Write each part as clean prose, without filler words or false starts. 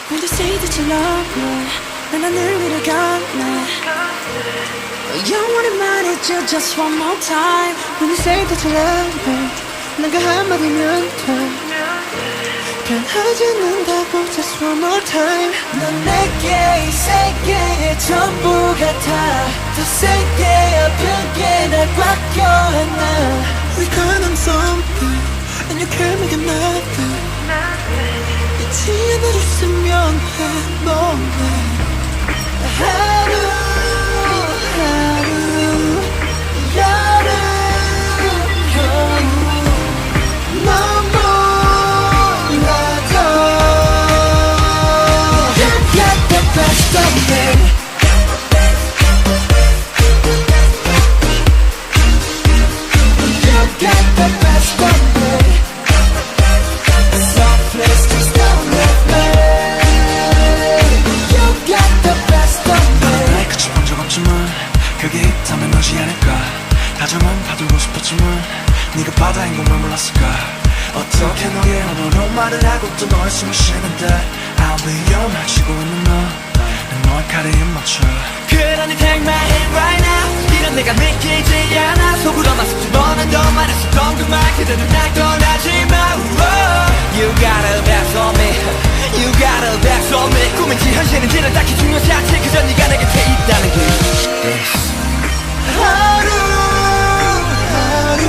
When you say that you love me, 난 하늘 위를 걷네. 영원히 말해줘 just one more time. When you say that you love me, 난 그 한마디면 돼. 변하지 않는다고 just one more time. 넌 내게 이 세계의 전부 같아. 더 세게 아프게 날 꽉 껴안아. We count on something and you can't make it nothing. 잊지 않아줬으면 해 너네. 하루 하루 여름 겨울 넌 몰라도 You got the best of me. You got the best of me. Some place just don't let me. You got the best of me. 나의 끝이 본 적 없지만 그게 있다면 너지 않을까. 다정한 파도고 싶었지만 네가 바다인 것만 몰랐을까. 어떻게 너의 언어로 말을 하고 또 너의 숨을 쉬는데 I'll be your 말 치고 있는 너는 너의 카드에 맞춰. 그러니 take my hand right now. 이런 내가 믿기지 않아. 속으로만 수줍어는 더 말했었던 그 말 그대로 날 떠나지 마. You got a best on me. You got a best on me. 꿈인지 현실인지는 딱히 중요하지 않지. 그저 네가 내 곁에 있다는 게 하루 하루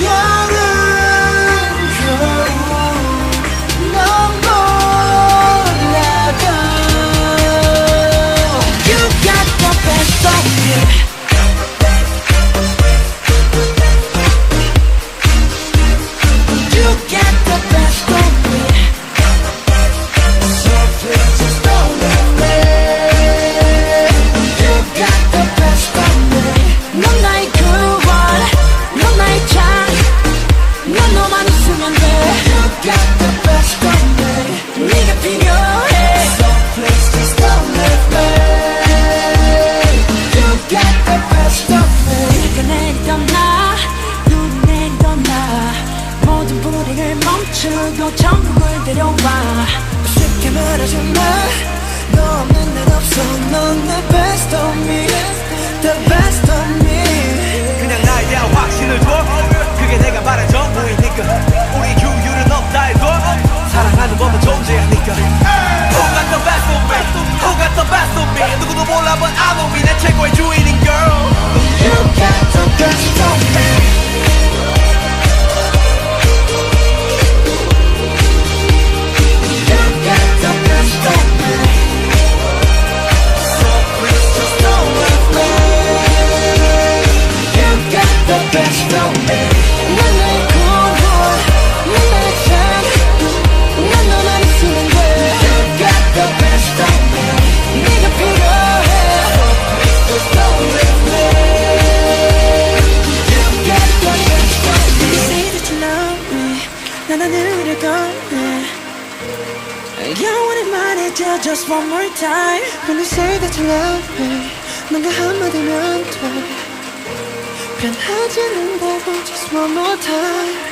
여름 겨울 넌 몰라도 You got the best of me. You got the best of me. So please just don't let me. You got the best of me. 넌 나의 9월, 넌 나의 장, 넌 너만 있으면 돼. You got the best of me. 네가 필요해. So please just don't let me. You got the best of me. 네가 내리던 나, 눈 내리던 나, 모든 불행을 멈추고 천국을 데려와. 쉽게 말하지 마. 너 없는 난 없어. 넌 내 best of me. The best of me. 그냥 나에 대한 확신을 줘. 그게 내가 말한 전부이니까. 우리 규율은 없다 해도 사랑하는 법은 존재하니까. Who got the best of me? Who got the best of me? 누구도 몰라 but I know me. 내 최고의 주인인 girl. You got the best of me. You got the best of me. So please just don't let me. You got the best of me. 난 나의 9월, 난 나의 장, 난 너만 있으면 돼. You got the best of me. 네가 필요해. So please just don't let me. You got the best of me. You say that you love me. 난 하늘을 걷네. 영원히 말해줘 just one more time. When you say that you love me, 넌 그 한마디면 돼. 변하지 않는다고 just one more time.